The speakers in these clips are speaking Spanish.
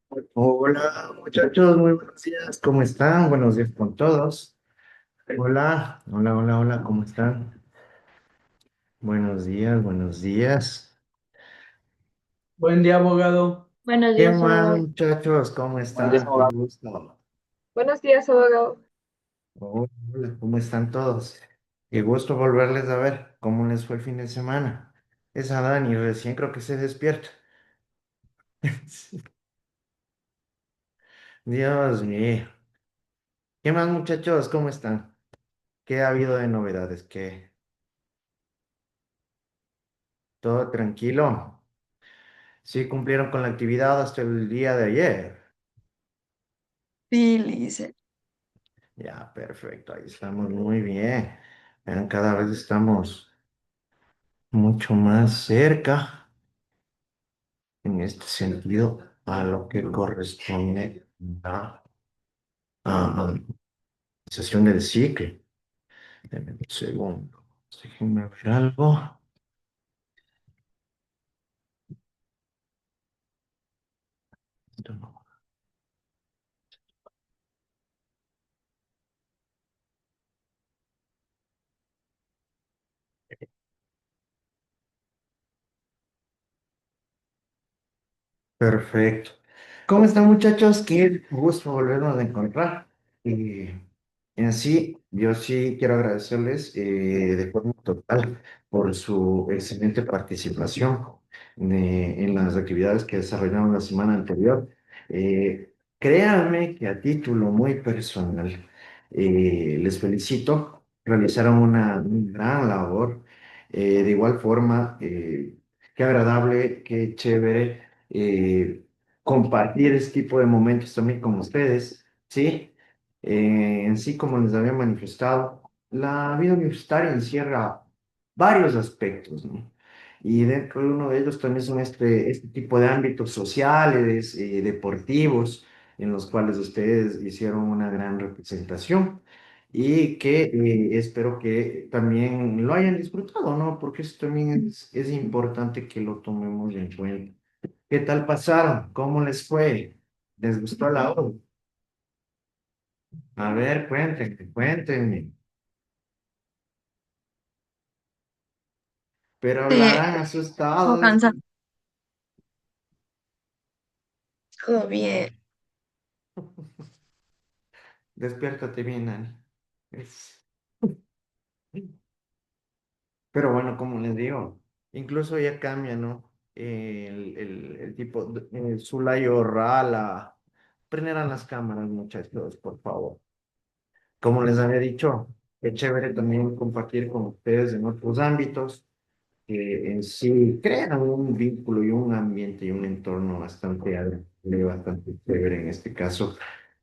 Hola muchachos, muy buenos días, ¿cómo están? Buenos días con todos. Hola, hola, hola, hola, ¿cómo están? Buenos días, buenos días. Buen día, abogado. Buenos ¿Qué días, más abogado. muchachos? ¿Cómo Buen día, están? Qué abogado. gusto. Buenos días, abogado. Hola, hola, ¿cómo están todos? Qué gusto volverles a ver. ¿Cómo les fue el fin de semana? Esa Dani recién creo que se despierta. Dios mío. ¿Qué más muchachos? ¿Cómo están? ¿Qué ha habido de novedades? ¿Qué? ¿Todo tranquilo? Sí, cumplieron con la actividad hasta el día de ayer. Sí, Lice. Ya, perfecto, ahí estamos muy bien. Vean, cada vez estamos mucho más cerca en este sentido a lo que corresponde a la sesión del ciclo. Denme un segundo. Déjenme ver algo. Perfecto. ¿Cómo están, muchachos? Qué gusto volvernos a encontrar. En sí, yo sí quiero agradecerles de forma total por su excelente participación en las actividades que desarrollaron la semana anterior. Créanme que a título muy personal les felicito. Realizaron una gran labor. De igual forma, qué agradable, qué chévere compartir este tipo de momentos también con ustedes, ¿sí? En sí, como les había manifestado, la vida universitaria encierra varios aspectos, ¿no? Y dentro de uno de ellos también son este tipo de ámbitos sociales, deportivos, en los cuales ustedes hicieron una gran representación y que espero que también lo hayan disfrutado, ¿no? Porque eso también es importante que lo tomemos en cuenta. ¿Qué tal pasaron? ¿Cómo les fue? ¿Les gustó la obra? A ver, cuéntenme, cuéntenme. Pero Sí, hablarán todo asustados. cansado. Todo bien. Despiértate bien, Ani. Es- Pero bueno, como les digo, incluso ya cambia, ¿no? El tipo, Zulayo Rala. Prenderán las cámaras, muchachos, por favor. Como les había dicho, es chévere también compartir con ustedes en otros ámbitos que en sí crean un vínculo y un ambiente y un entorno bastante agradable, bastante chévere en este caso,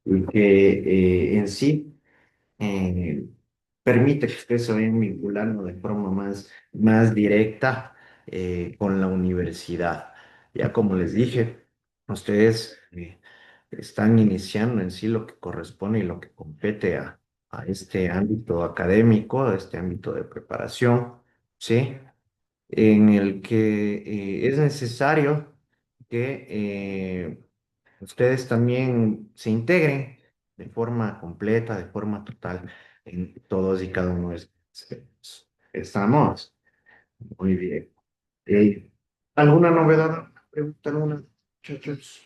y que en sí eh, permite que ustedes se vayan vinculando de forma más directa con la universidad. Ya como les dije, ustedes están iniciando en sí lo que corresponde y lo que compete a este ámbito académico, a este ámbito de preparación, ¿sí? En el que es necesario que ustedes también se integren de forma completa, de forma total en todos y cada uno de estos aspectos. ¿Estamos? Muy bien. Eh, ¿Alguna novedad? Pregunta alguna, muchachos.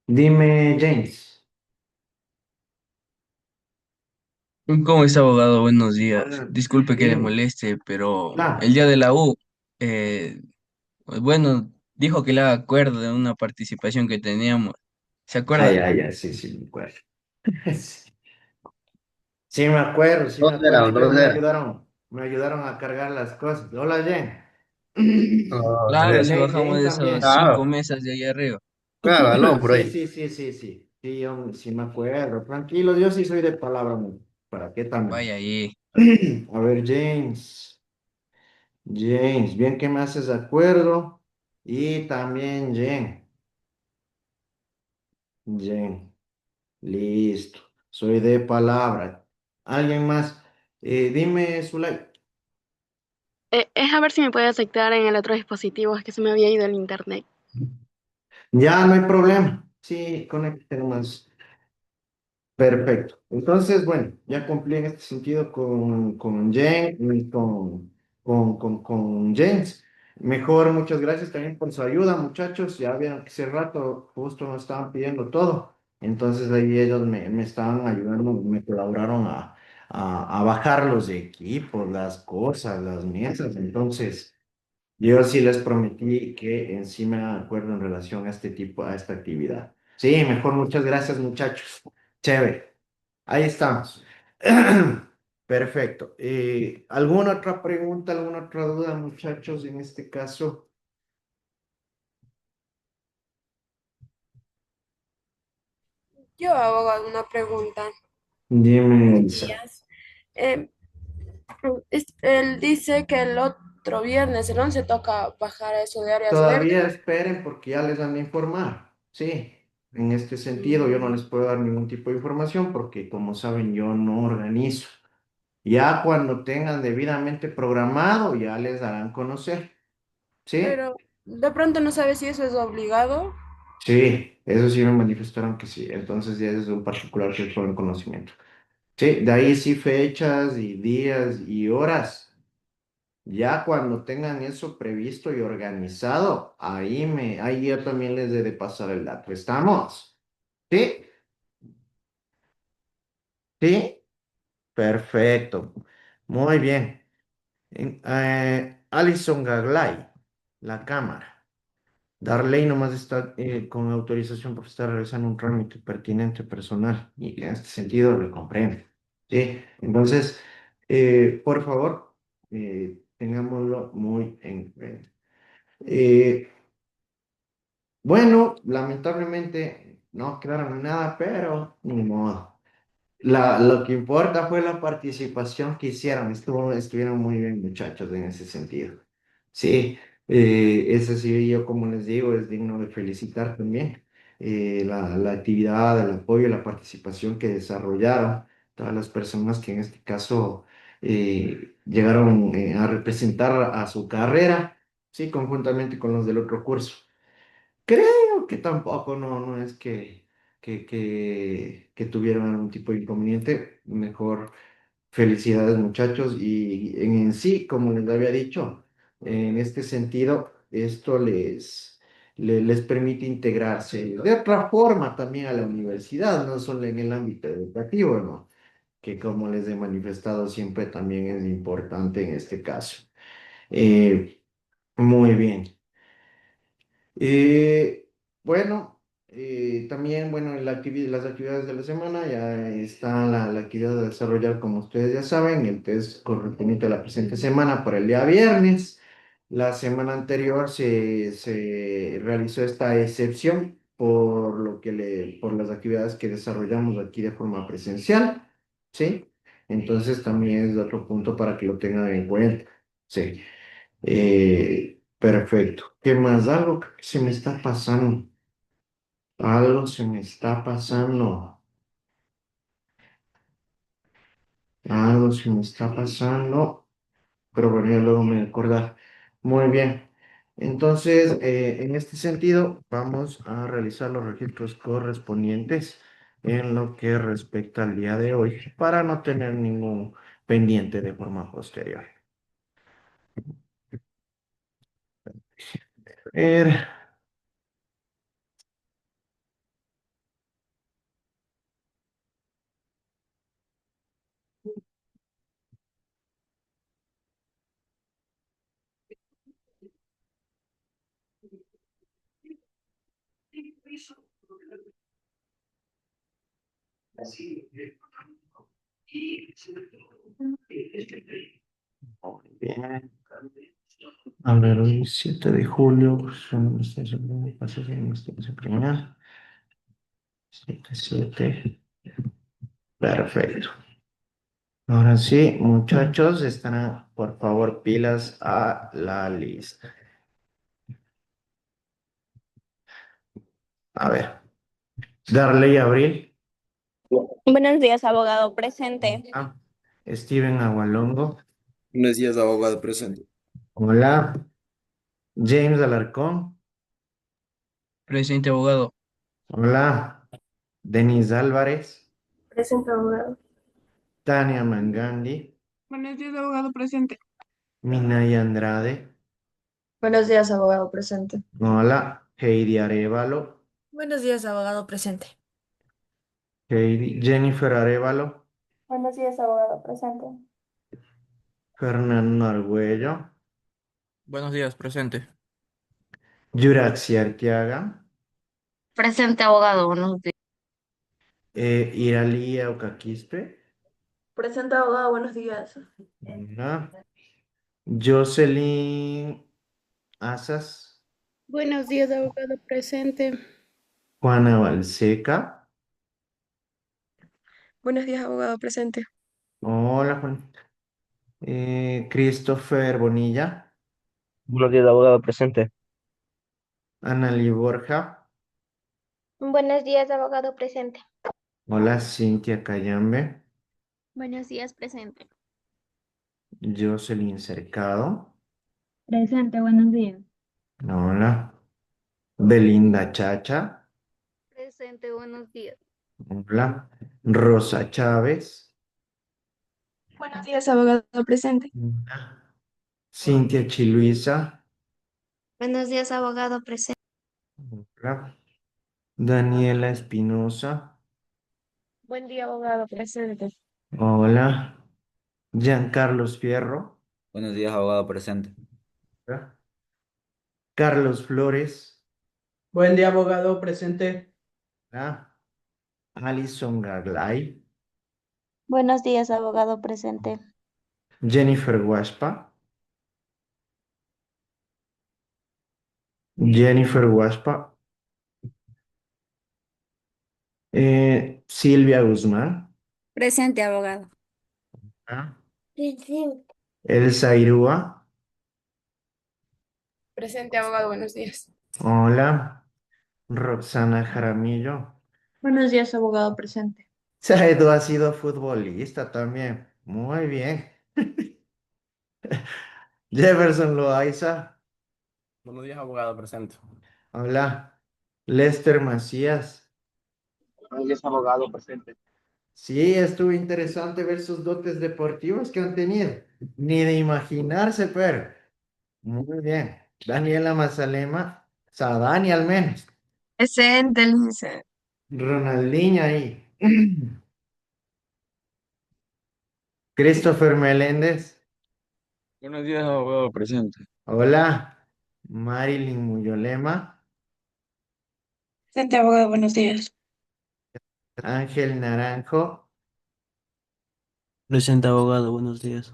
Dime, James. ¿Cómo está, abogado? Buenos días. Hola, Disculpe que le dime. moleste, pero el Hola. día de la U, eh, pues bueno, dijo que le haga acuerdo de una participación que teníamos. ¿Se Ay, acuerda? ay, ay, sí, sí, me acuerdo. Sí. Sí, me acuerdo, sí, me ¿Dónde era? acuerdo. Ustedes ¿Dónde era? me ayudaron a cargar las cosas. Hola, Jen. Oh, claro, si bajamos Jane de esos también. cinco Claro, mesas de ahí arriba. claro, al hombro Sí, ahí. sí, sí, sí, sí. Sí, yo sí me acuerdo. Tranquilo, yo sí soy de palabra. ¿Para qué también? Vaya ahí. A ver, James. James, bien que me haces de acuerdo. Y también Jen. Jen. Listo. Soy de palabra. ¿Alguien más? Dime, Zulay. Es a ver si me puede aceptar en el otro dispositivo, es que se me había ido el internet. Ya no hay problema. Sí, conecte nomás. Perfecto. Entonces, bueno, ya cumplí en este sentido con Jen y con James. Mejor, muchas gracias también por su ayuda, muchachos. Ya vieron que hace rato justo nos estaban pidiendo todo. Entonces ahí ellos me estaban ayudando, me colaboraron a bajar los equipos, las cosas, las mesas. Entonces, yo sí les prometí que en sí me acuerdo en relación a este tipo, a esta actividad. Sí, mejor, muchas gracias, muchachos. Chévere. Ahí estamos. Perfecto. ¿Alguna otra pregunta, alguna otra duda, muchachos, en este caso? Yo hago una pregunta. Dime, Buenos Elisa. días. Eh, él dice que el otro viernes, el 11 toca bajar a eso de áreas Todavía verdes. esperen porque ya les dan a informar. Sí, en este sentido yo no Mm, les puedo dar ningún tipo de información porque, como saben, yo no organizo. Ya cuando tengan debidamente programado, ya les darán conocer. ¿Sí? pero de pronto no sabe si eso es obligado. Sí, eso sí me manifestaron que sí. Entonces ya es un particular que fue el conocimiento. Sí, de ahí sí fechas y días y horas. Ya cuando tengan eso previsto y organizado, ahí yo también les he de pasar el dato. ¿Estamos? ¿Sí? ¿Sí? Perfecto. Muy bien. Alison Gaglay, la cámara. Darley nomás está con autorización porque está realizando un trámite pertinente personal y en este sentido lo comprende. ¿Sí? Entonces, por favor, tengámoslo muy en cuenta. Eh, bueno, lamentablemente no quedaron en nada, pero ni modo. Lo que importa fue la participación que hicieron. Estuvieron muy bien, muchachos, en ese sentido. Sí, ese sí, yo como les digo, es digno de felicitar también. La actividad, el apoyo, la participación que desarrollaron todas las personas que en este caso llegaron a representar a su carrera, sí, conjuntamente con los del otro curso. Creo que tampoco, no es que tuvieron algún tipo de inconveniente. Mejor felicidades, muchachos. Y en sí, como les había dicho, en este sentido, esto les permite integrarse de otra forma también a la universidad, no solo en el ámbito educativo, ¿no? Que como les he manifestado siempre también es importante en este caso. Eh, Muy bien. Eh, bueno, también, bueno, en las actividades de la semana ya está la actividad de desarrollar, como ustedes ya saben, el test correspondiente a la presente semana para el día viernes. La semana anterior se realizó esta excepción por por las actividades que desarrollamos aquí de forma presencial, ¿sí? Entonces también es otro punto para que lo tengan en cuenta, ¿sí? Perfecto. ¿Qué más? Algo que se me está pasando. Algo se me está pasando. Algo se me está pasando. Pero bueno, ya luego me acordar. Muy bien. Entonces, en este sentido, vamos a realizar los registros correspondientes en lo que respecta al día de hoy para no tener ningún pendiente de forma posterior. Er, Muy bien. A ver, hoy 7 de julio, son pasos de investigación criminal. 7. Perfecto. Ahora sí, muchachos, estarán, por favor, pilas a la lista. A ver, Darley Abril, Buenos días, abogado presente. ah, Steven Agualongo, Buenos días, abogado presente. hola, James Alarcón, Presente, abogado. Hola. Denis Álvarez, Presente, abogado. Tania Mangandi, Buenos días, abogado presente. Minaya Andrade, Buenos días, abogado presente. hola. Heidi Arevalo, Buenos días, abogado presente. Jennifer Arevalo, Buenos días, abogado presente. Fernando Argüello, Buenos días, presente. Yuraxi Arteaga, Presente, abogado, buenos días. Iralia Ocaquispe, Presente, abogado, buenos días. hola. Jocelyn Asas, Buenos días, abogado presente. Juana Balseca, Buenos días, abogado presente. hola Juan. Christopher Bonilla, Buenos días, abogado presente. Analí Borja, Buenos días, abogado presente. hola Cintia Cayambe, Buenos días, presente. Jocelyn Cercado, Presente, buenos días. hola. Belinda Chacha, Presente, buenos días. hola. Rosa Chávez, Buenos días, abogado presente. hola. Cintia Chiluisa, Buenos días, abogado presente. hola. Daniela Espinosa, Buen día, abogado presente. hola. Giancarlos Fierro, Buenos días, abogado presente. hola. Carlos Flores, Buen día, abogado presente. hola. Alison Gaglay, Buenos días, abogado presente. Jennifer Guaspa, Jennifer Guaspa, Silvia Guzmán, Presente, abogado. hola. Presente. Elsa Irúa, Presente, abogado, buenos días. hola. Roxana Jaramillo. Buenos días, abogado presente. Edu ha sido futbolista también. Muy bien. Jefferson Loaiza. Buenos días, abogado presente. Hola. Lester Macías. Buenos días, abogado presente. Sí, estuvo interesante ver sus dotes deportivos que han tenido. Ni de imaginarse, pero. Muy bien. Daniela Mazalema. Sadani al menos. Presente, Lince. Ronaldinho ahí. Christopher Meléndez. Buenos días, abogado presente. Hola. Marilyn Muyolema. Presente, abogado, buenos días. Ángel Naranjo. Presente, abogado, buenos días.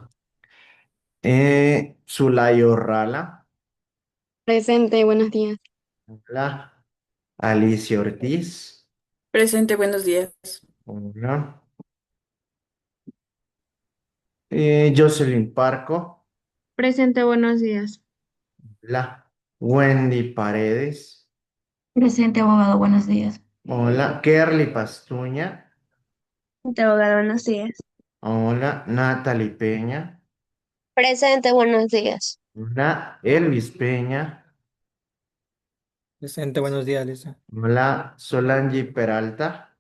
Zulayo Rala. Presente, buenos días. Hola. Alicia Ortiz. Presente, buenos días. Hola. Jocelyn Parco. Presente, buenos días. Hola. Wendy Paredes. Presente, abogado, buenos días. Hola. Kerly Pastuña. Presente, abogado, buenos días. Hola. Natalie Peña. Presente, buenos días. Hola. Elvis Peña. Presente, buenos días, Lisa. Hola. Solange Peralta.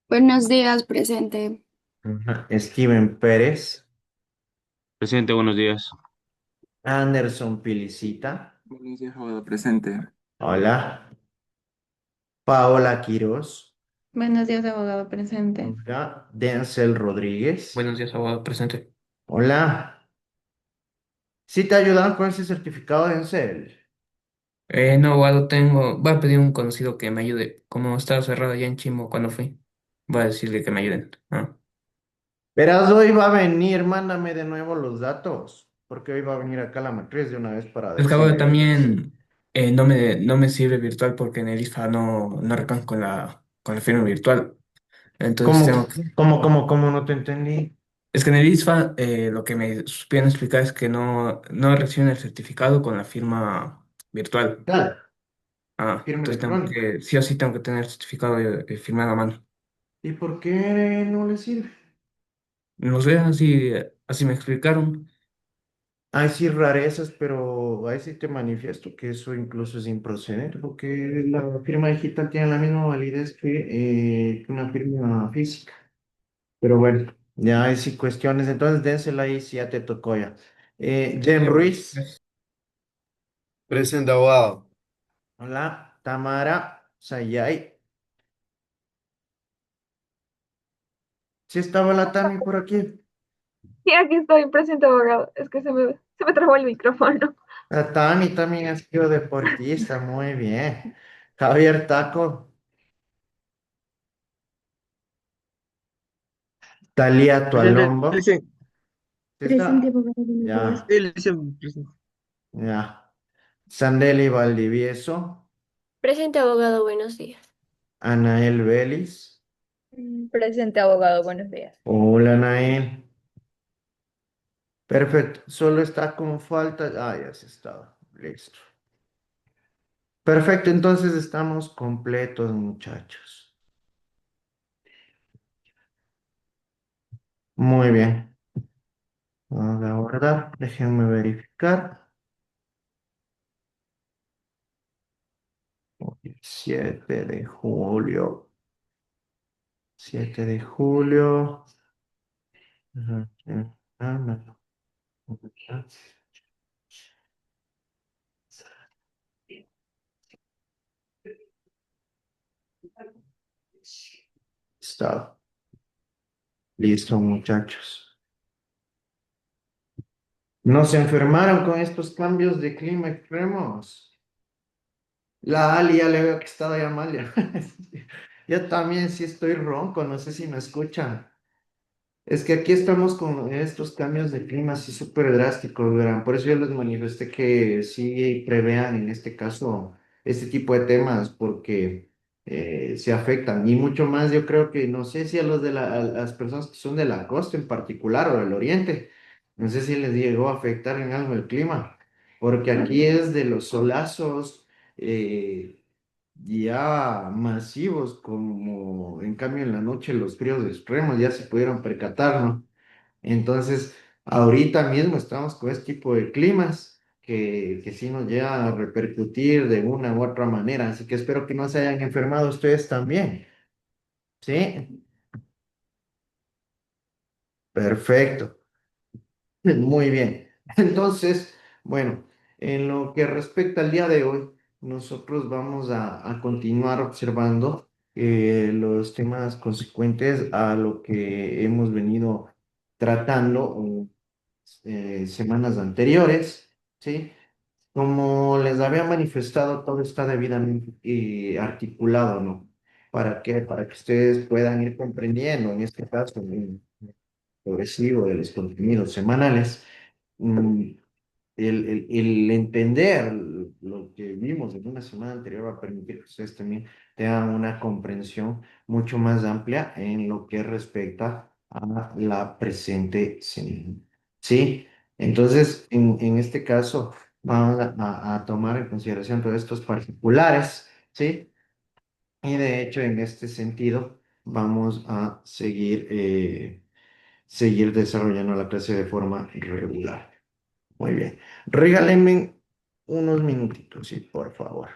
Buenos días, presente. Hola. Steven Pérez. Presente, buenos días. Anderson Pilicita. Buenos días, abogado presente. Hola. Paola Quiroz. Buenos días, abogado presente. Hola. Denzel Rodríguez. Buenos días, abogado presente. Hola. ¿Sí te ayudan con ese certificado de Encel? No, abogado, voy a pedir a un conocido que me ayude. Como estaba cerrado allá en Chimbo cuando fui, voy a decirle que me ayuden. Ah. Verás, hoy va a venir, mándame de nuevo los datos, porque hoy va a venir acá la matriz de una vez para Es que abogado, decirle. también no me sirve virtual porque en el ISFA no reconozco con la firma virtual. Entonces ¿Cómo, tengo que... cómo no te entendí? Es que en el ISFA lo que me supieron explicar es que no reciben el certificado con la firma virtual. Claro, firma Entonces electrónica. sí o sí tengo que tener certificado firmado a mano. ¿Y por qué no le sirve? No sé, así me explicaron. Hay sí rarezas, pero ahí sí te manifiesto que eso incluso es improcedente, porque la firma digital tiene la misma validez que una firma física. Pero bueno, ya hay sí cuestiones, entonces dénsela ahí si ya te tocó ya. Jem Ruiz, Presente, abogado. hola, Tamara Sayay. Sí estaba la Tami por aquí. Sí, aquí estoy, presente abogado. Es que se me trabó el micrófono. La Tami también ha sido deportista, muy bien. Javier Taco, Talía Presente, Tualombo. dice. ¿Sí Presente está? abogado, buenos días. Ya, Él dice presente. ya. Sandeli Valdivieso, Presente, abogado, buenos días. Anael Vélez. Presente, abogado, buenos días. Hola, Anael. Perfecto, solo está con falta. Ah, ya se estaba. Listo. Perfecto, entonces estamos completos, muchachos. Muy bien. Vamos a guardar. Déjenme verificar. 7 de julio. 7 de julio. Ujú, no. Está listo, muchachos. ¿No se enfermaron con estos cambios de clima extremos? La Ali ya le veo que está ya mal. Ya. Yo también sí estoy ronco, no sé si me escuchan. Es que aquí estamos con estos cambios de clima así súper drásticos, verán. Por eso yo les manifesté que sí prevean en este caso este tipo de temas, porque se afectan. Y mucho más, yo creo que no sé si a a las personas que son de la costa en particular o del oriente, no sé si les llegó a afectar en algo el clima, porque aquí es de los solazos ya masivos, como en cambio en la noche los fríos extremos ya se pudieron percatar, ¿no? Entonces, ahorita mismo estamos con este tipo de climas que sí nos llega a repercutir de una u otra manera, así que espero que no se hayan enfermado ustedes también, ¿sí? Perfecto. Muy bien. Entonces, bueno, en lo que respecta al día de hoy, nosotros vamos a continuar observando los temas consecuentes a lo que hemos venido tratando semanas anteriores, ¿sí? Como les había manifestado, todo está debidamente articulado, ¿no? ¿Para qué? Para que ustedes puedan ir comprendiendo, en este caso, el progresivo de los contenidos semanales. mm, el entender lo que vimos en una semana anterior va a permitir que ustedes también tengan una comprensión mucho más amplia en lo que respecta a la presente semana. ¿Sí? Entonces, en este caso, vamos a tomar en consideración todos estos particulares, ¿sí? Y de hecho, en este sentido, vamos a seguir desarrollando la clase de forma regular. Muy bien. Regálenme unos minutitos, sí, por favor.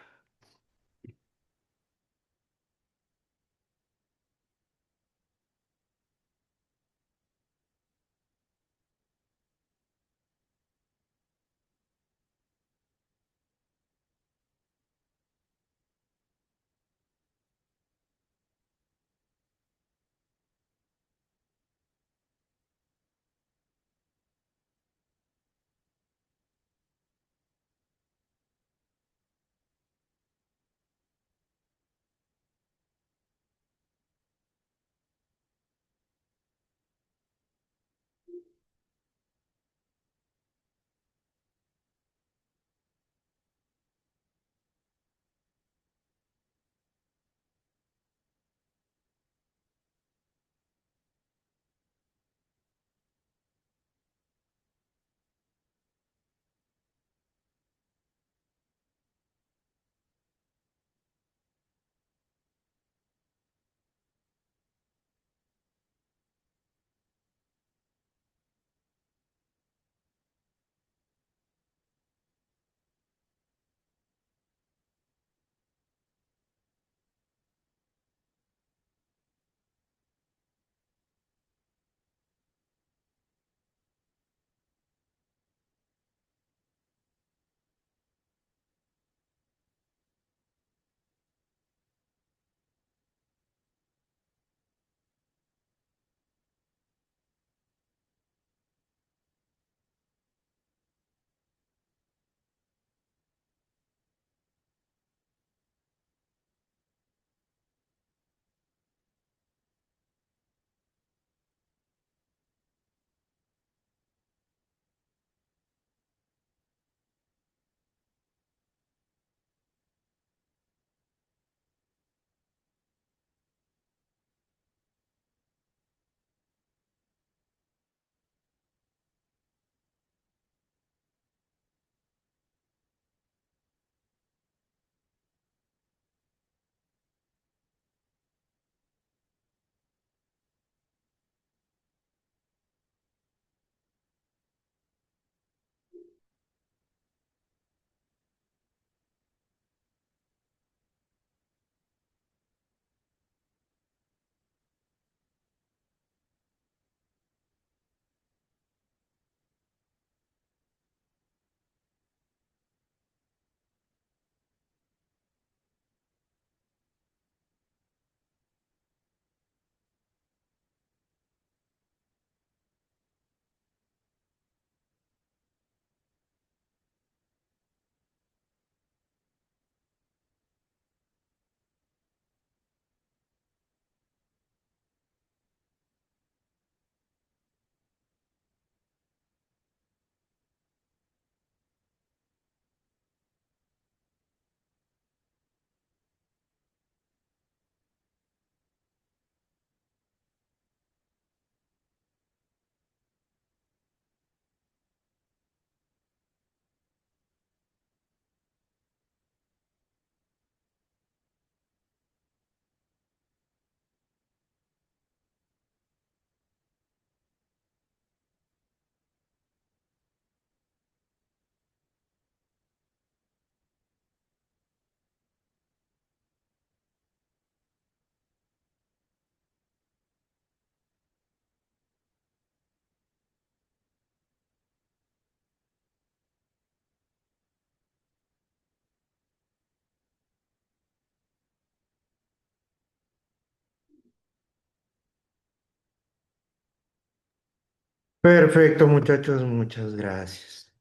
Perfecto, muchachos, muchas gracias.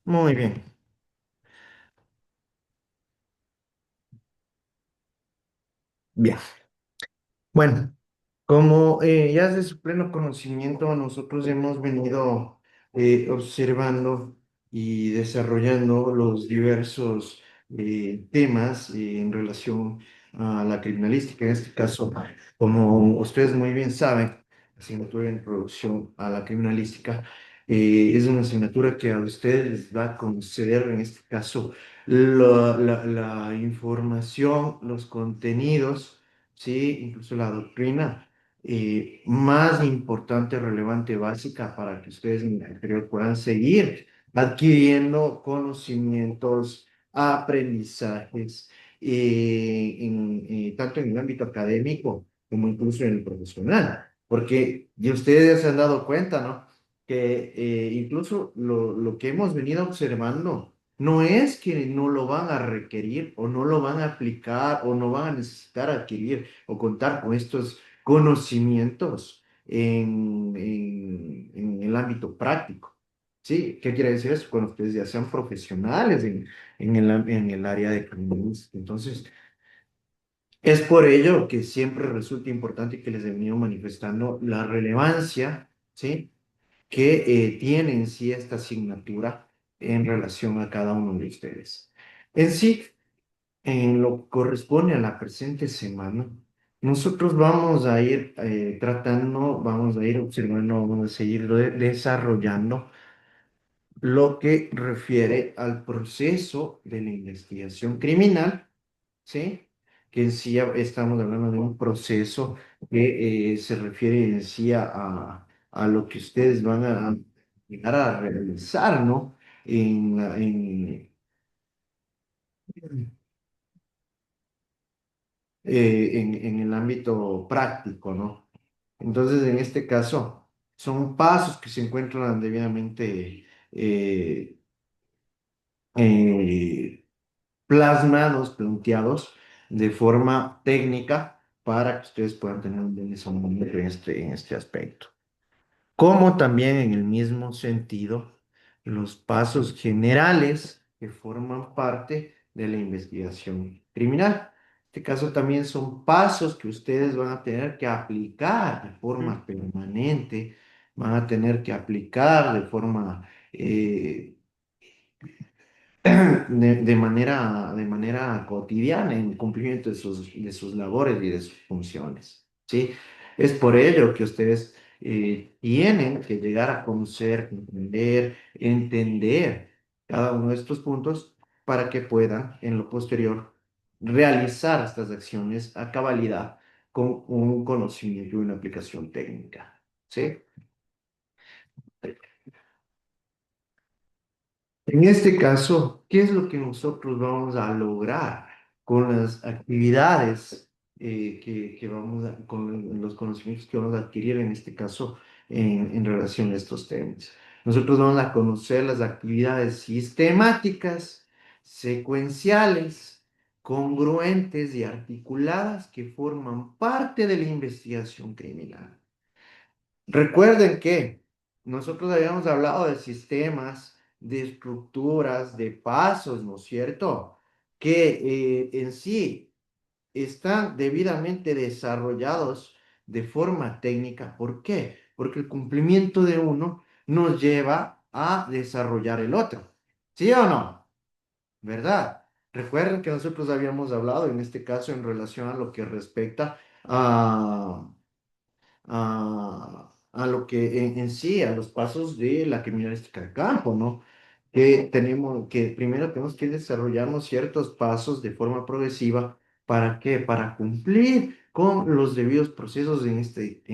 Muy bien. Bien. Bueno, como ya es de su pleno conocimiento, nosotros hemos venido observando y desarrollando los diversos temas en relación a la criminalística. En este caso, como ustedes muy bien saben, la asignatura de introducción a la criminalística es una asignatura que a ustedes les va a conceder, en este caso, la información, los contenidos, sí, incluso la doctrina más importante, relevante, básica para que ustedes en el exterior puedan seguir adquiriendo conocimientos, aprendizajes, tanto en el ámbito académico como incluso en el profesional. Porque y ustedes ya se han dado cuenta, ¿no? Que incluso lo que hemos venido observando no es que no lo van a requerir o no lo van a aplicar o no van a necesitar adquirir o contar con estos conocimientos en el ámbito práctico. ¿Sí? ¿Qué quiere decir eso? Cuando ustedes ya sean profesionales en el área de criminalística. Entonces, es por ello que siempre resulta importante que les he venido manifestando la relevancia, ¿sí? Que tiene en sí esta asignatura en relación a cada uno de ustedes. En sí, en lo que corresponde a la presente semana, nosotros vamos a ir tratando, vamos a ir observando, vamos a seguir desarrollando lo que refiere al proceso de la investigación criminal, ¿sí? Que en sí ya estamos hablando de un proceso que se refiere en sí a lo que ustedes van a llegar a realizar, ¿no? En el ámbito práctico, ¿no? Entonces, en este caso, son pasos que se encuentran debidamente eh, plasmados, planteados de forma técnica para que ustedes puedan tener un buen desenvolvimiento en este aspecto. Como también en el mismo sentido, los pasos generales que forman parte de la investigación criminal. En este caso también son pasos que ustedes van a tener que aplicar de forma permanente, van a tener que aplicar de forma de manera cotidiana en cumplimiento de sus labores y de sus funciones, ¿sí? Es por ello que ustedes tienen que llegar a conocer, comprender, entender cada uno de estos puntos para que puedan en lo posterior realizar estas acciones a cabalidad con un conocimiento y una aplicación técnica, ¿sí? En este caso, ¿qué es lo que nosotros vamos a lograr con las actividades que vamos a, con los conocimientos que vamos a adquirir en este caso en relación a estos temas? Nosotros vamos a conocer las actividades sistemáticas, secuenciales, congruentes y articuladas que forman parte de la investigación criminal. Recuerden que nosotros habíamos hablado de sistemas, de estructuras, de pasos, ¿no es cierto? Que en sí están debidamente desarrollados de forma técnica. ¿Por qué? Porque el cumplimiento de uno nos lleva a desarrollar el otro. ¿Sí o no? ¿Verdad? Recuerden que nosotros habíamos hablado en este caso en relación a lo que respecta a lo que en sí, a los pasos de la criminalística de campo, ¿no? Que tenemos, que primero tenemos que desarrollarnos ciertos pasos de forma progresiva. ¿Para qué? Para cumplir con los debidos procesos en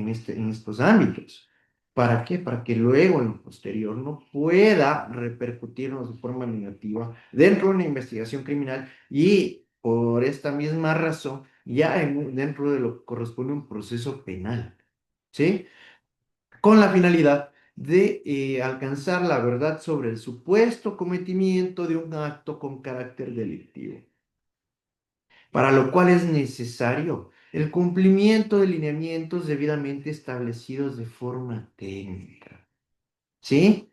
estos ámbitos. ¿Para qué? Para que luego en lo posterior no pueda repercutirnos de forma negativa dentro de una investigación criminal y por esta misma razón ya dentro de lo que corresponde a un proceso penal. ¿Sí? Con la finalidad de alcanzar la verdad sobre el supuesto cometimiento de un acto con carácter delictivo, para lo cual es necesario el cumplimiento de lineamientos debidamente establecidos de forma técnica. ¿sí?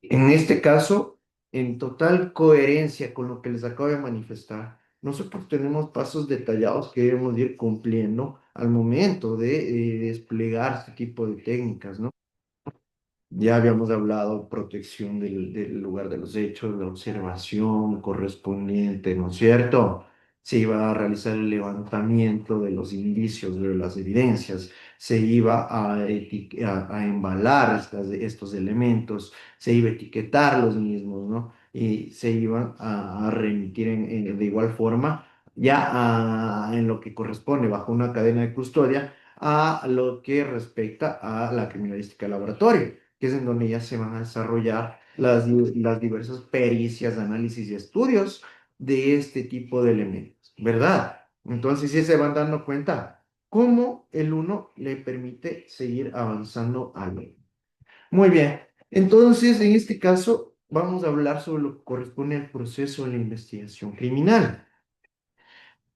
En este caso, en total coherencia con lo que les acabo de manifestar, nosotros tenemos pasos detallados que debemos ir cumpliendo al momento de desplegar este tipo de técnicas, ¿no? Ya habíamos hablado protección del lugar de los hechos, la observación correspondiente, ¿no es cierto? Se iba a realizar el levantamiento de los indicios, de las evidencias, se iba a embalar estos elementos, se iba a etiquetar los mismos, ¿no? Y se iban a remitir de igual forma ya en lo que corresponde bajo una cadena de custodia a lo que respecta a la criminalística de laboratorio, que es en donde ya se van a desarrollar las diversas pericias, análisis y estudios de este tipo de elementos, ¿verdad? Entonces, sí se van dando cuenta cómo el uno le permite seguir avanzando al otro. Muy bien, entonces en este caso vamos a hablar sobre lo que corresponde al proceso de la investigación criminal.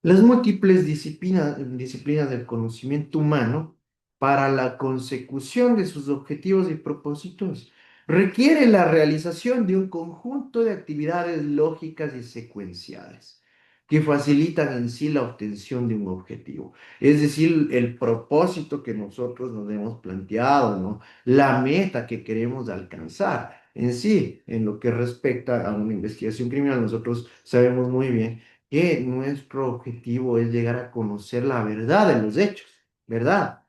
Las múltiples disciplinas del conocimiento humano para la consecución de sus objetivos y propósitos requiere la realización de un conjunto de actividades lógicas y secuenciales que facilitan en sí la obtención de un objetivo. Es decir, el propósito que nosotros nos hemos planteado, ¿no? La meta que queremos alcanzar. En sí, en lo que respecta a una investigación criminal, nosotros sabemos muy bien que nuestro objetivo es llegar a conocer la verdad de los hechos, ¿verdad?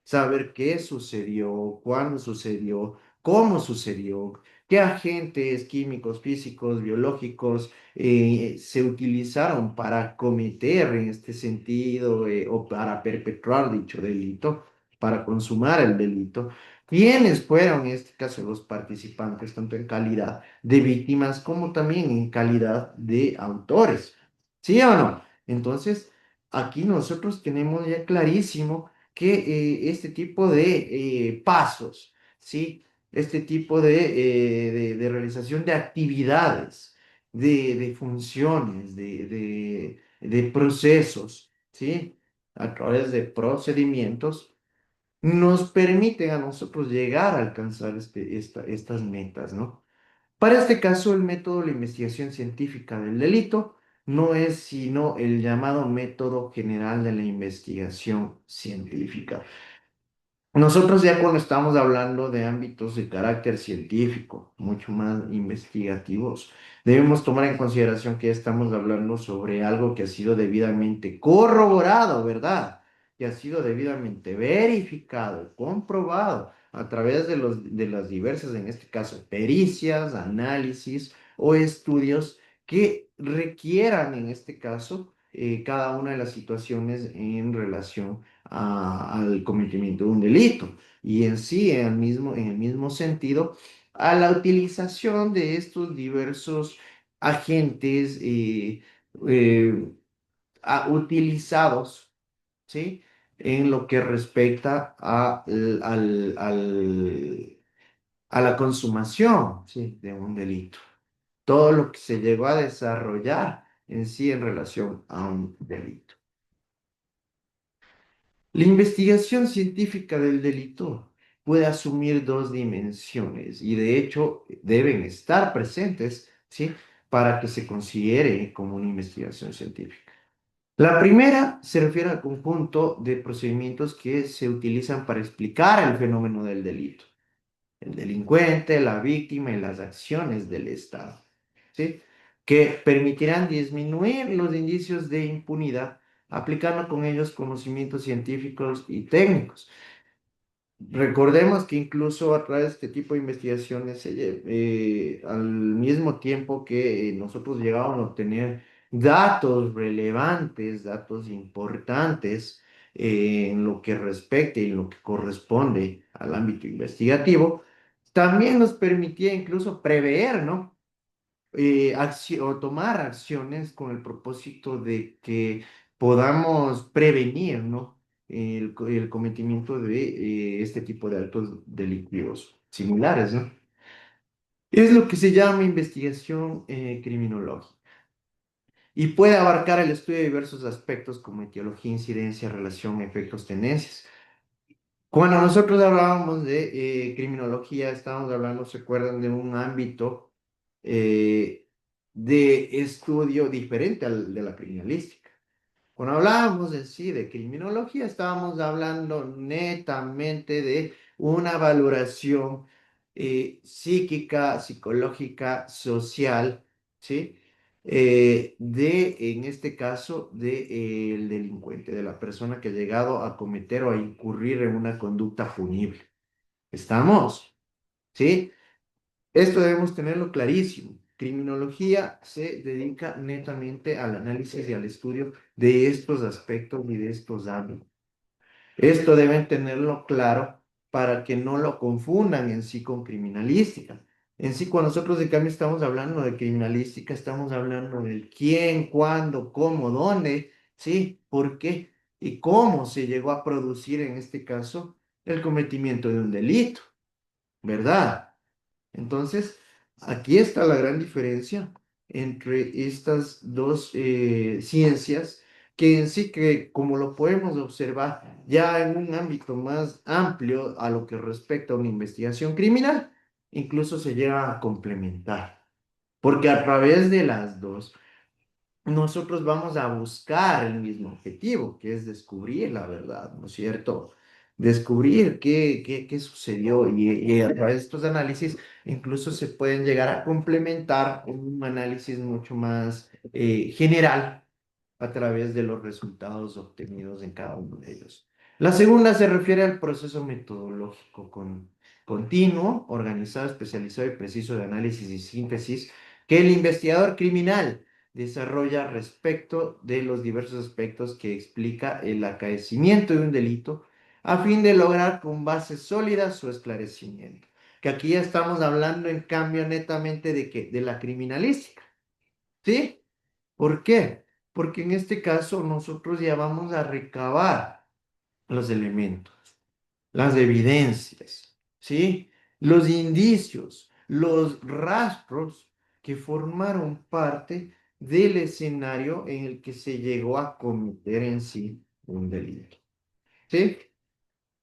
Saber qué sucedió, cuándo sucedió, cómo sucedió, qué agentes químicos, físicos, biológicos se utilizaron para cometer en este sentido o para perpetrar dicho delito, para consumar el delito. ¿Quiénes fueron, en este caso, los participantes, tanto en calidad de víctimas como también en calidad de autores? ¿Sí o no? Entonces, aquí nosotros tenemos ya clarísimo que este tipo de pasos, ¿sí? Este tipo de realización de actividades, de funciones, de procesos, ¿sí? A través de procedimientos, nos permiten a nosotros llegar a alcanzar estas metas, ¿no? Para este caso, el método de la investigación científica del delito no es sino el llamado método general de la investigación científica. Nosotros ya cuando estamos hablando de ámbitos de carácter científico, mucho más investigativos, debemos tomar en consideración que estamos hablando sobre algo que ha sido debidamente corroborado, ¿verdad? Que ha sido debidamente verificado, comprobado a través de las diversas, en este caso, pericias, análisis o estudios que requieran, en este caso, cada una de las situaciones en relación al cometimiento de un delito y en sí, en el mismo sentido, a la utilización de estos diversos agentes eh, utilizados, ¿sí? En lo que respecta a la consumación, ¿sí? De un delito. Todo lo que se llegó a desarrollar en sí en relación a un delito. La investigación científica del delito puede asumir dos dimensiones y de hecho deben estar presentes, ¿sí? Para que se considere como una investigación científica. La primera se refiere al conjunto de procedimientos que se utilizan para explicar el fenómeno del delito, el delincuente, la víctima y las acciones del Estado, ¿sí? Que permitirán disminuir los indicios de impunidad aplicando con ellos conocimientos científicos y técnicos. Recordemos que incluso a través de este tipo de investigaciones, al mismo tiempo que nosotros llegábamos a obtener datos relevantes, datos importantes en lo que respecta y en lo que corresponde al ámbito investigativo, también nos permitía incluso prever, ¿no? O tomar acciones con el propósito de que podamos prevenir, ¿no? El cometimiento de este tipo de actos delictivos similares, ¿no? Es lo que se llama investigación criminológica y puede abarcar el estudio de diversos aspectos como etiología, incidencia, relación, efectos, tendencias. Cuando nosotros hablábamos de criminología, estábamos hablando, ¿se acuerdan? De un ámbito eh, de estudio diferente al de la criminalística. Cuando hablábamos en sí de criminología, estábamos hablando netamente de una valoración psíquica, psicológica, social, ¿sí? En este caso, el delincuente, de la persona que ha llegado a cometer o a incurrir en una conducta punible. ¿Estamos? ¿Sí? Esto debemos tenerlo clarísimo. Criminología se dedica netamente al análisis y al estudio de estos aspectos y de estos ámbitos. Esto deben tenerlo claro para que no lo confundan en sí con criminalística. En sí, cuando nosotros de cambio estamos hablando de criminalística, estamos hablando del quién, cuándo, cómo, dónde, sí, por qué y cómo se llegó a producir en este caso el cometimiento de un delito, ¿verdad? Entonces, aquí está la gran diferencia entre estas dos ciencias que en sí que, como lo podemos observar ya en un ámbito más amplio a lo que respecta a una investigación criminal, incluso se llega a complementar, porque a través de las dos nosotros vamos a buscar el mismo objetivo, que es descubrir la verdad, ¿no es cierto? Descubrir qué sucedió y a través de estos análisis incluso se pueden llegar a complementar con un análisis mucho más general a través de los resultados obtenidos en cada uno de ellos. La segunda se refiere al proceso metodológico continuo, organizado, especializado y preciso de análisis y síntesis que el investigador criminal desarrolla respecto de los diversos aspectos que explica el acaecimiento de un delito a fin de lograr con bases sólidas su esclarecimiento. Que aquí ya estamos hablando en cambio netamente de que de la criminalística, ¿sí? ¿Por qué? Porque en este caso nosotros ya vamos a recabar los elementos, las evidencias, ¿sí? Los indicios, los rastros que formaron parte del escenario en el que se llegó a cometer en sí un delito, ¿sí?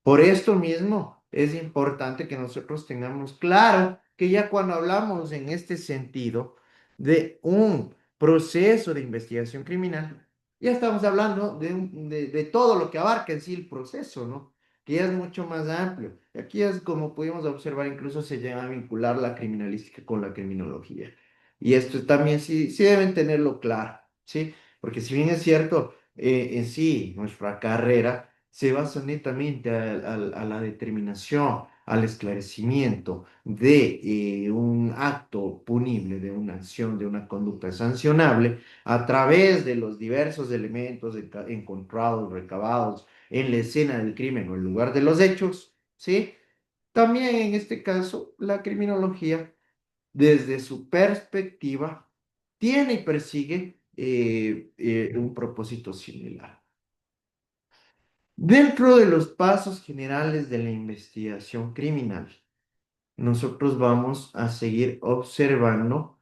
Por esto mismo es importante que nosotros tengamos claro que ya cuando hablamos en este sentido de un proceso de investigación criminal, ya estamos hablando de todo lo que abarca en sí el proceso, ¿no? Que ya es mucho más amplio. Y aquí es como pudimos observar, incluso se llega a vincular la criminalística con la criminología. Y esto también sí deben tenerlo claro, ¿sí? Porque si bien es cierto, en sí, nuestra carrera se basa netamente a la determinación, al esclarecimiento de un acto punible, de una acción, de una conducta sancionable, a través de los diversos elementos encontrados, recabados en la escena del crimen o el lugar de los hechos, ¿sí? También en este caso, la criminología, desde su perspectiva, tiene y persigue un propósito similar. Dentro de los pasos generales de la investigación criminal, nosotros vamos a seguir observando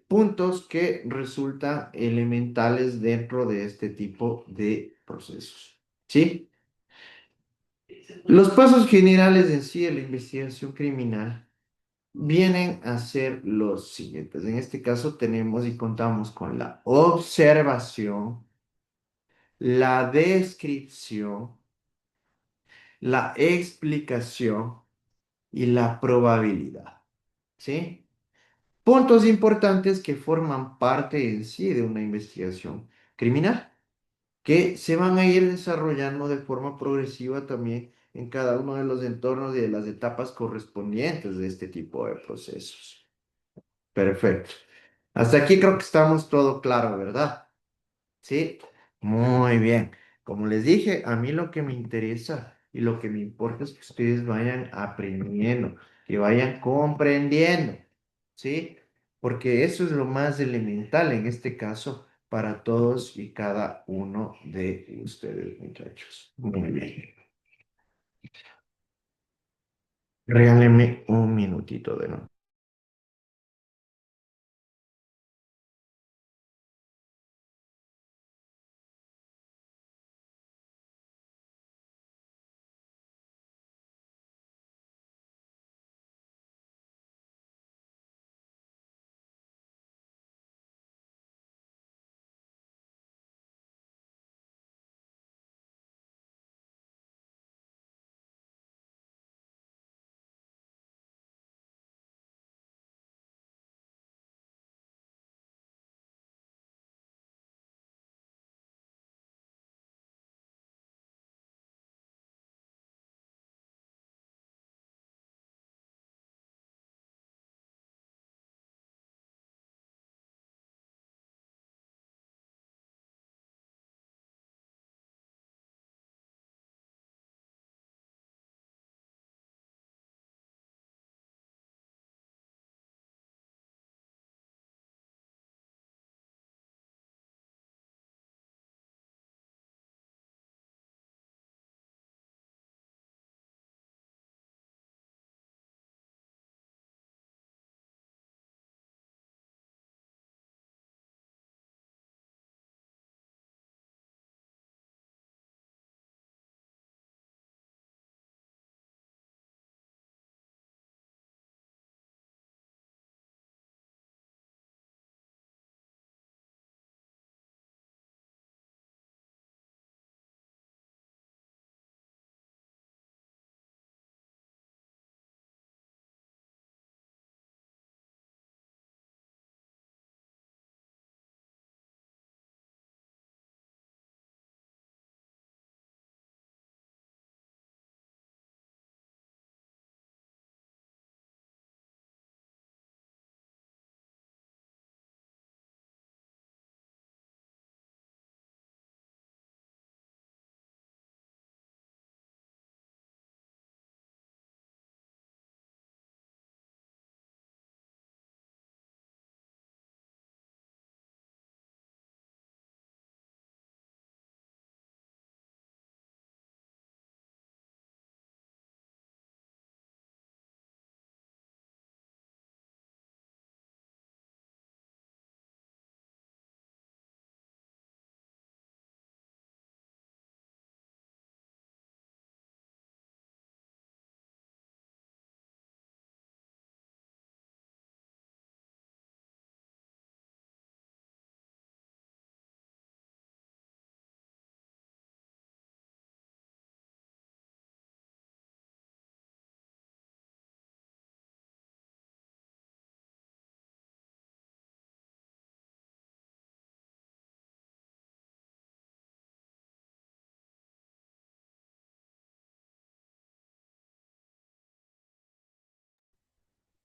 puntos que resultan elementales dentro de este tipo de procesos. ¿Sí? Los pasos generales en sí de la investigación criminal vienen a ser los siguientes. En este caso tenemos y contamos con la observación, la descripción, la explicación y la probabilidad, ¿sí? Puntos importantes que forman parte en sí de una investigación criminal, que se van a ir desarrollando de forma progresiva también en cada uno de los entornos y de las etapas correspondientes de este tipo de procesos. Perfecto. Hasta aquí creo que estamos todo claro, ¿verdad? Sí, muy bien. Como les dije, a mí lo que me interesa y lo que me importa es que ustedes vayan aprendiendo, que vayan comprendiendo, ¿sí? Porque eso es lo más elemental en este caso para todos y cada uno de ustedes, muchachos. Muy bien. Regálenme un minutito de nuevo.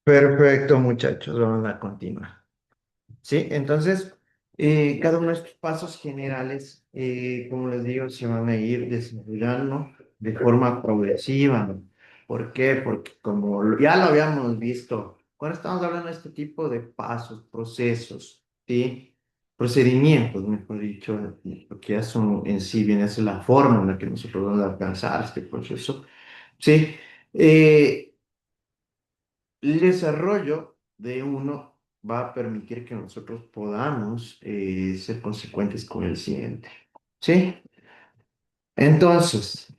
Perfecto, muchachos, vamos a continuar. Sí, entonces, cada uno de estos pasos generales, como les digo, se van a ir desarrollando de forma progresiva, ¿no? ¿Por qué? Porque como ya lo habíamos visto, cuando estamos hablando de este tipo de pasos, procesos, ¿sí? Procedimientos, mejor dicho, lo que ya son en sí, viene a ser la forma en la que nosotros vamos a alcanzar este proceso, ¿sí? Eh, el desarrollo de uno va a permitir que nosotros podamos ser consecuentes con el siguiente. ¿Sí? Entonces,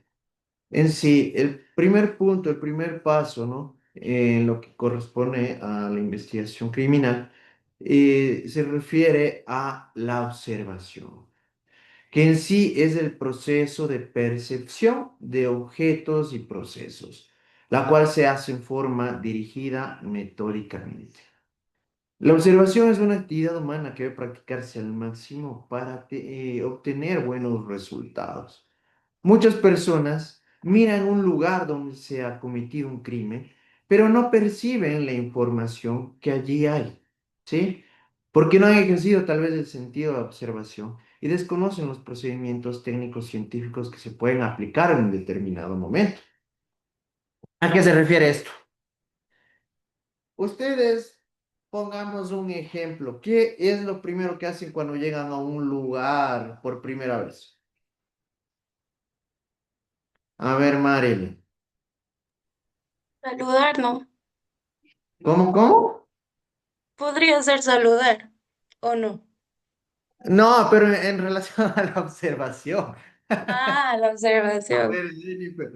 en sí, el primer punto, el primer paso, ¿no? En lo que corresponde a la investigación criminal, se refiere a la observación, que en sí es el proceso de percepción de objetos y procesos, la cual se hace en forma dirigida metódicamente. La observación es una actividad humana que debe practicarse al máximo para obtener buenos resultados. Muchas personas miran un lugar donde se ha cometido un crimen, pero no perciben la información que allí hay, ¿sí? Porque no han ejercido tal vez el sentido de observación y desconocen los procedimientos técnicos científicos que se pueden aplicar en un determinado momento. ¿A qué se refiere esto? Ustedes, pongamos un ejemplo. ¿Qué es lo primero que hacen cuando llegan a un lugar por primera vez? A ver, Marely. Saludar, ¿no? ¿Cómo? Podría ser saludar, ¿o no? No, pero en relación a la observación. Ah, la A observación. ver, Jennifer.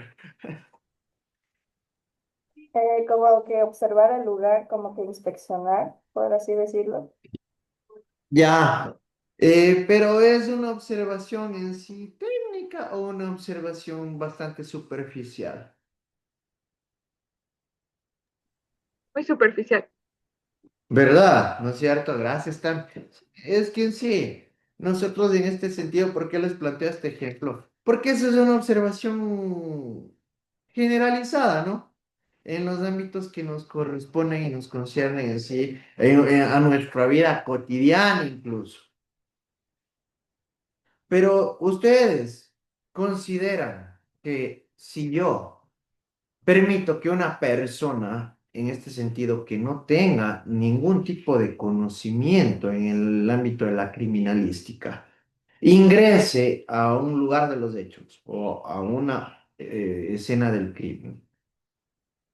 Como que observar el lugar, como que inspeccionar, por así decirlo. Ya. Pero ¿es una observación en sí técnica o una observación bastante superficial? Muy superficial. ¿Verdad? ¿No es cierto? Gracias, Tam. Es que en sí, nosotros en este sentido, ¿por qué les planteo este ejemplo? Porque eso es una observación generalizada, ¿no? En los ámbitos que nos corresponden y nos conciernen en sí, a nuestra vida cotidiana incluso. Pero ustedes consideran que si yo permito que una persona, en este sentido, que no tenga ningún tipo de conocimiento en el ámbito de la criminalística, ingrese a un lugar de los hechos o a una escena del crimen,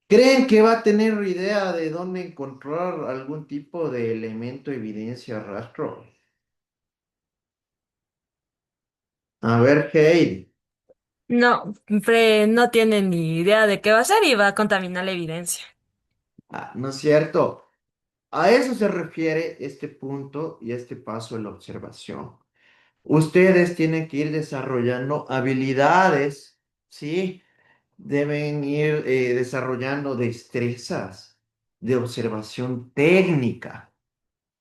¿creen que va a tener idea de dónde encontrar algún tipo de elemento, evidencia, rastro? A ver, Heidi. No, no tiene ni idea de qué va a hacer y va a contaminar la evidencia. ¿No es cierto? A eso se refiere este punto y este paso de la observación. Ustedes tienen que ir desarrollando habilidades, ¿sí? Deben ir desarrollando destrezas de observación técnica.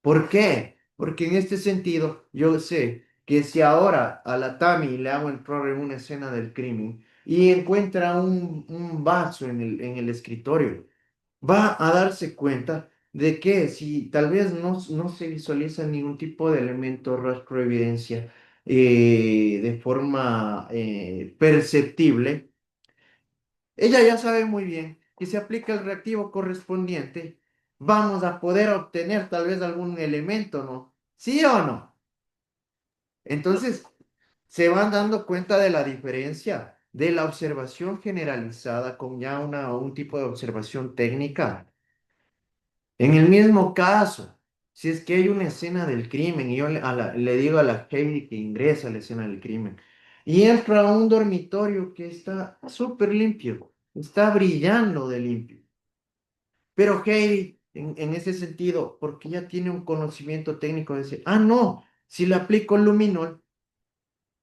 ¿Por qué? Porque en este sentido, yo sé que si ahora a la Tami le hago entrar en una escena del crimen y encuentra un vaso en el escritorio, va a darse cuenta de que si tal vez no se visualiza ningún tipo de elemento, rastro, de evidencia de forma perceptible, ella ya sabe muy bien que si aplica el reactivo correspondiente, vamos a poder obtener tal vez algún elemento, ¿no? ¿Sí o no? Entonces, se van dando cuenta de la diferencia de la observación generalizada con ya un tipo de observación técnica. En el mismo caso, si es que hay una escena del crimen y yo le digo a la Heidi que ingresa a la escena del crimen y entra a un dormitorio que está súper limpio, está brillando de limpio. Pero Heidi, en ese sentido, porque ya tiene un conocimiento técnico, dice, no, si le aplico luminol,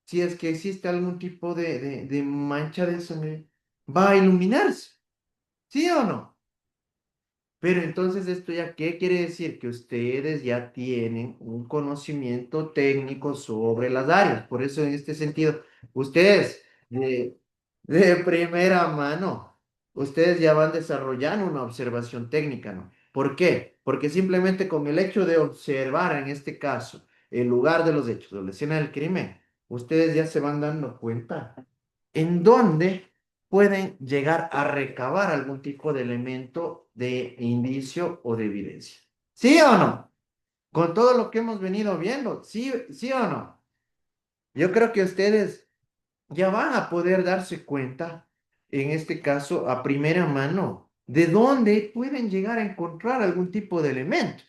si es que existe algún tipo de mancha de sangre, va a iluminarse, ¿sí o no? Pero entonces esto ya, ¿qué quiere decir? Que ustedes ya tienen un conocimiento técnico sobre las áreas. Por eso en este sentido, ustedes de primera mano, ustedes ya van desarrollando una observación técnica, ¿no? ¿Por qué? Porque simplemente con el hecho de observar, en este caso, el lugar de los hechos o la escena del crimen, ustedes ya se van dando cuenta en dónde pueden llegar a recabar algún tipo de elemento de indicio o de evidencia. ¿Sí o no? Con todo lo que hemos venido viendo, ¿sí, sí o no? Yo creo que ustedes ya van a poder darse cuenta, en este caso, a primera mano, de dónde pueden llegar a encontrar algún tipo de elemento,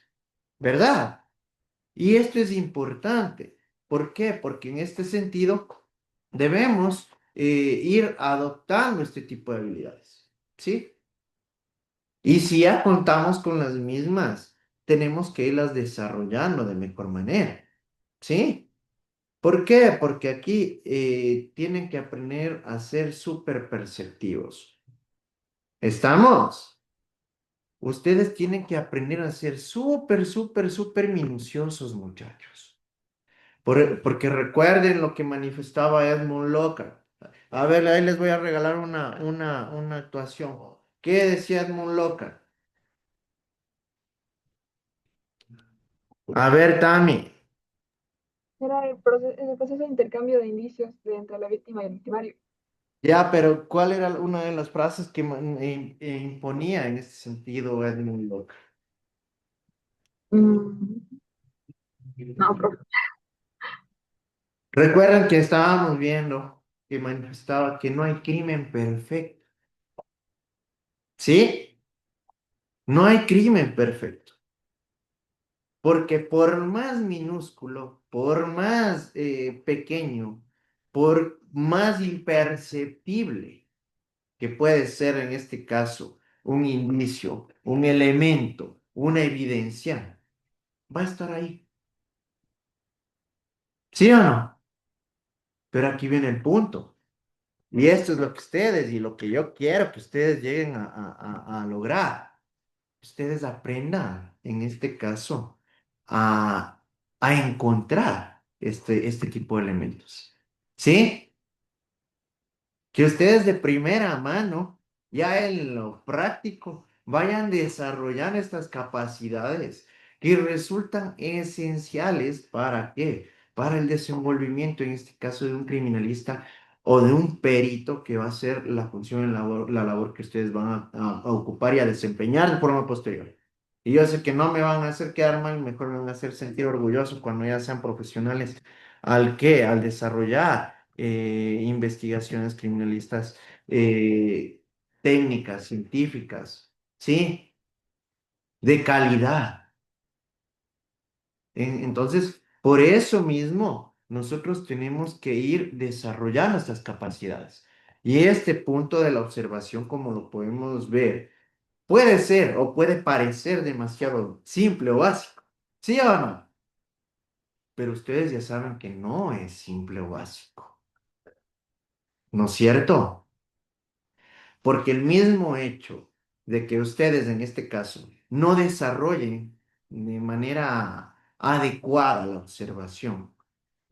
¿verdad? Y esto es importante. ¿Por qué? Porque en este sentido debemos ir adoptando este tipo de habilidades, ¿sí? Y si ya contamos con las mismas, tenemos que irlas desarrollando de mejor manera, ¿sí? ¿Por qué? Porque aquí tienen que aprender a ser súper perceptivos. ¿Estamos? Ustedes tienen que aprender a ser súper, súper, súper minuciosos, muchachos. Porque recuerden lo que manifestaba Edmund Locke. A ver, ahí les voy a regalar una actuación. ¿Qué decía Edmund Locke? A ver, Tami. Era el proceso de intercambio de indicios entre la víctima y el victimario. Ya, pero ¿cuál era una de las frases que imponía en ese sentido Edmund Locke? Mm, no, profe. Recuerden que estábamos viendo que manifestaba que no hay crimen perfecto. ¿Sí? No hay crimen perfecto. Porque por más minúsculo, por más pequeño, por más imperceptible que puede ser en este caso un indicio, un elemento, una evidencia, va a estar ahí. ¿Sí o no? Pero aquí viene el punto. Y esto es lo que ustedes y lo que yo quiero que ustedes lleguen a lograr. Ustedes aprendan, en este caso, a encontrar este tipo de elementos. ¿Sí? Que ustedes de primera mano, ya en lo práctico, vayan desarrollando estas capacidades que resultan esenciales ¿para qué? Para el desenvolvimiento, en este caso, de un criminalista o de un perito que va a hacer la función, la labor que ustedes van a ocupar y a desempeñar de forma posterior. Y yo sé que no me van a hacer quedar mal, mejor me van a hacer sentir orgulloso cuando ya sean profesionales. ¿Al qué? Al desarrollar investigaciones criminalistas técnicas, científicas, ¿sí? De calidad. Entonces, por eso mismo, nosotros tenemos que ir desarrollando nuestras capacidades. Y este punto de la observación, como lo podemos ver, puede ser o puede parecer demasiado simple o básico, ¿sí o no? Pero ustedes ya saben que no es simple o básico, ¿no es cierto? Porque el mismo hecho de que ustedes en este caso no desarrollen de manera adecuada la observación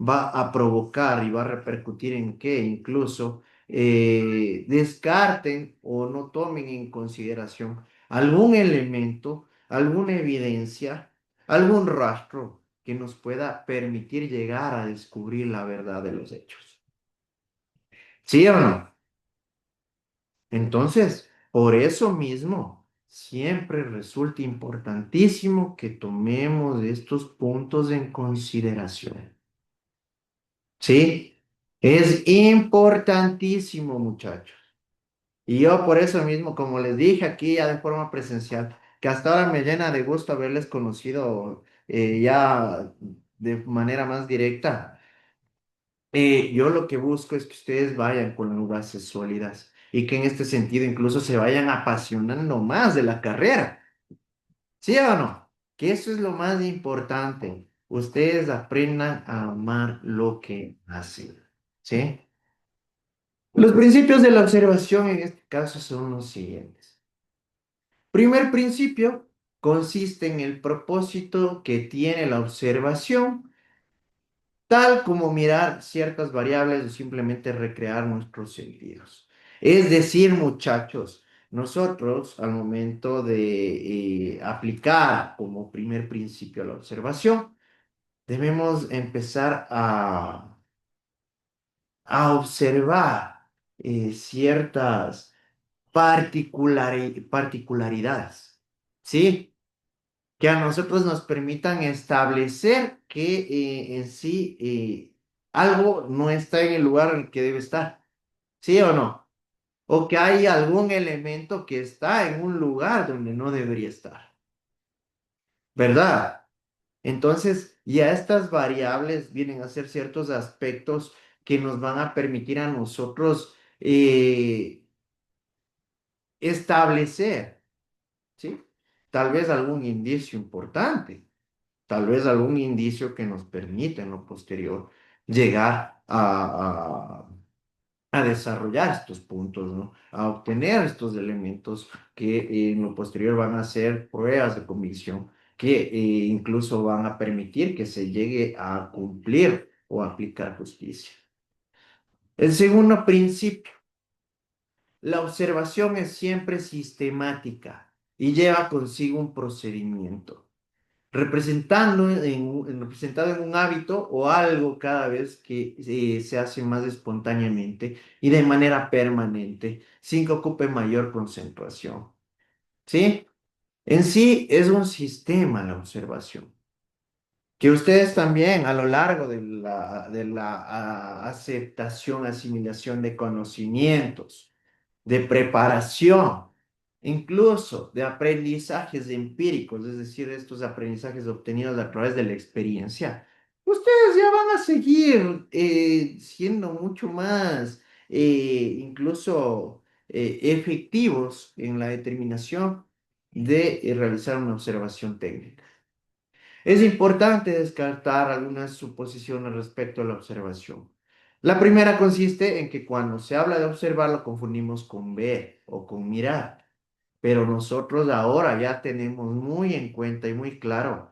va a provocar y va a repercutir en que incluso descarten o no tomen en consideración algún elemento, alguna evidencia, algún rastro que nos pueda permitir llegar a descubrir la verdad de los hechos. ¿Sí o no? Entonces, por eso mismo, siempre resulta importantísimo que tomemos estos puntos en consideración. ¿Sí? Es importantísimo, muchachos. Y yo por eso mismo, como les dije aquí ya de forma presencial, que hasta ahora me llena de gusto haberles conocido ya de manera más directa. Yo lo que busco es que ustedes vayan con las bases sólidas y que en este sentido incluso se vayan apasionando más de la carrera. ¿Sí o no? Que eso es lo más importante. Ustedes aprendan a amar lo que hacen. ¿Sí? Los principios de la observación en este caso son los siguientes. Primer principio consiste en el propósito que tiene la observación tal como mirar ciertas variables o simplemente recrear nuestros sentidos. Es decir, muchachos, nosotros al momento de aplicar como primer principio la observación, debemos empezar a observar ciertas particularidades, ¿sí? Que a nosotros nos permitan establecer que en sí algo no está en el lugar en el que debe estar, ¿sí o no? O que hay algún elemento que está en un lugar donde no debería estar, ¿verdad? Entonces, ya estas variables vienen a ser ciertos aspectos que nos van a permitir a nosotros establecer, ¿sí? Tal vez algún indicio importante, tal vez algún indicio que nos permita en lo posterior llegar a desarrollar estos puntos, ¿no? A obtener estos elementos que en lo posterior van a ser pruebas de convicción que incluso van a permitir que se llegue a cumplir o aplicar justicia. El segundo principio, la observación es siempre sistemática y lleva consigo un procedimiento representado en un hábito o algo cada vez que se hace más espontáneamente y de manera permanente, sin que ocupe mayor concentración. ¿Sí? En sí es un sistema la observación, que ustedes también a lo largo de la aceptación, asimilación de conocimientos, de preparación, incluso de aprendizajes empíricos, es decir, estos aprendizajes obtenidos a través de la experiencia, ustedes ya van a seguir siendo mucho más incluso efectivos en la determinación de realizar una observación técnica. Es importante descartar algunas suposiciones respecto a la observación. La primera consiste en que cuando se habla de observar lo confundimos con ver o con mirar, pero nosotros ahora ya tenemos muy en cuenta y muy claro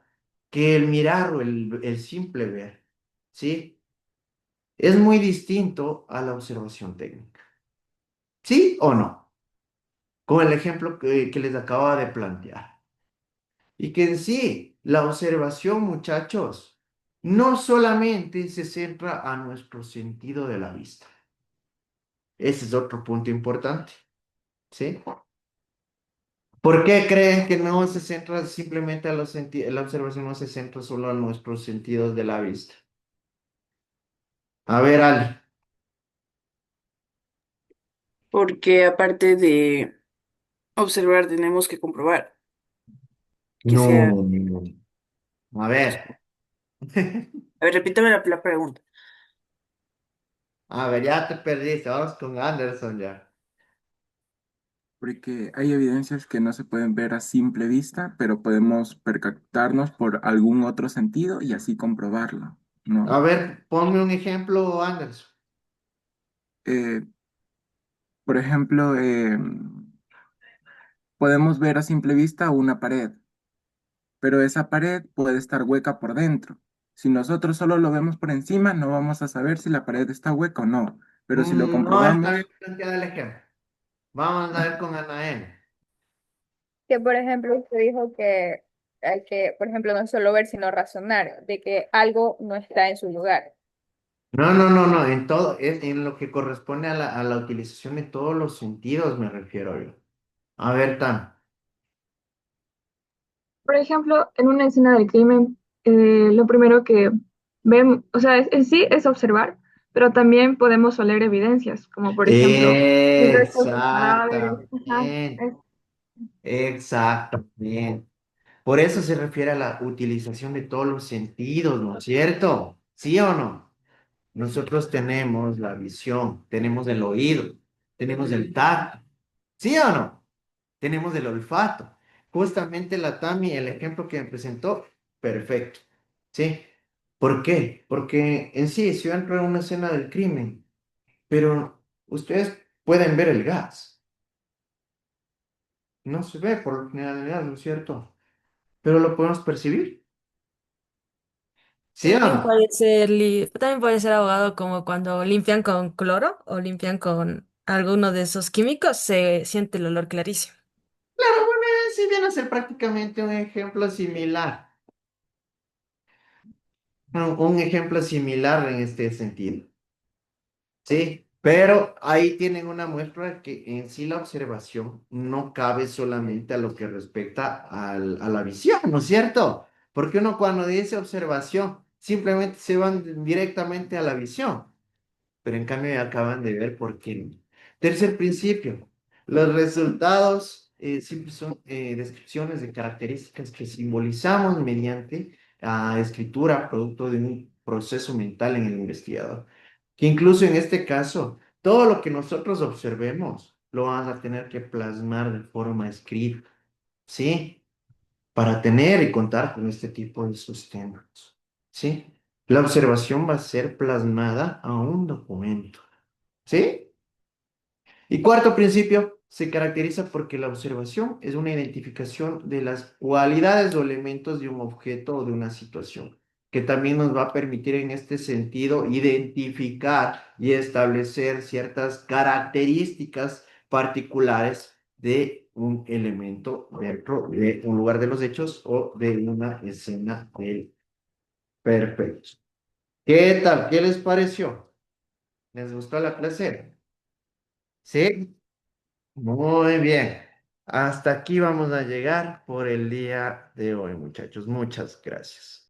que el mirar o el simple ver, ¿sí? Es muy distinto a la observación técnica. ¿Sí o no? Con el ejemplo que les acababa de plantear. Y que en sí, la observación, muchachos, no solamente se centra a nuestro sentido de la vista. Ese es otro punto importante, ¿sí? ¿Por qué creen que no se centra simplemente a los sentidos, la observación no se centra solo a nuestros sentidos de la vista? A ver, Ali. Porque aparte de observar, tenemos que comprobar que sea... No, no. A ver. A ver, repítame la pregunta. A ver, ya te perdiste. Vamos con Anderson ya. Porque hay evidencias que no se pueden ver a simple vista, pero podemos percatarnos por algún otro sentido y así comprobarlo, A ¿no? ver, ponme un ejemplo, Anderson. Eh, por ejemplo, podemos ver a simple vista una pared, pero esa pared puede estar hueca por dentro. Si nosotros solo lo vemos por encima, no vamos a saber si la pared está hueca o no, pero si lo No está comprobamos, bien planteado el ejemplo. Vamos a ver con Anael. Que por ejemplo usted dijo que hay que, por ejemplo, no solo ver, sino razonar de que algo no está en su lugar. No, no, no, no. En todo, es en lo que corresponde a la utilización de todos los sentidos, me refiero yo. A ver, Tan. Por ejemplo, en una escena del crimen, lo primero que vemos, o sea, en sí es observar, pero también podemos oler evidencias, como por ejemplo, los restos de cadáveres. Ajá, Exactamente. Exactamente. Por eso se refiere a la utilización de todos los sentidos, ¿no es cierto? ¿Sí o no? Nosotros tenemos la visión, tenemos el oído, tenemos el tacto, ¿sí o no? Tenemos el olfato. Justamente la Tami, el ejemplo que me presentó, perfecto, ¿sí? ¿Por qué? Porque en sí, si yo entro en una escena del crimen, pero ustedes pueden ver el gas, no se ve por generalidad, ¿no es cierto? Pero lo podemos percibir, ¿sí o no? También puede ser abogado como cuando limpian con cloro o limpian con alguno de esos químicos, se siente el olor clarísimo. Claro, bueno, sí viene a ser prácticamente un ejemplo similar. Un ejemplo similar en este sentido. Sí, pero ahí tienen una muestra que en sí la observación no cabe solamente a lo que respecta a la visión, ¿no es cierto? Porque uno cuando dice observación simplemente se van directamente a la visión, pero en cambio ya acaban de ver por qué no. Tercer principio, los resultados siempre son descripciones de características que simbolizamos mediante escritura, producto de un proceso mental en el investigador. Que incluso en este caso, todo lo que nosotros observemos lo vamos a tener que plasmar de forma escrita, ¿sí? Para tener y contar con este tipo de sistemas, ¿sí? La observación va a ser plasmada a un documento, ¿sí? Y cuarto principio, se caracteriza porque la observación es una identificación de las cualidades o elementos de un objeto o de una situación, que también nos va a permitir en este sentido identificar y establecer ciertas características particulares de un elemento dentro de un lugar de los hechos o de una escena del perfecto. ¿Qué tal? ¿Qué les pareció? ¿Les gustó la clase? ¿Sí? Muy bien. Hasta aquí vamos a llegar por el día de hoy, muchachos. Muchas gracias.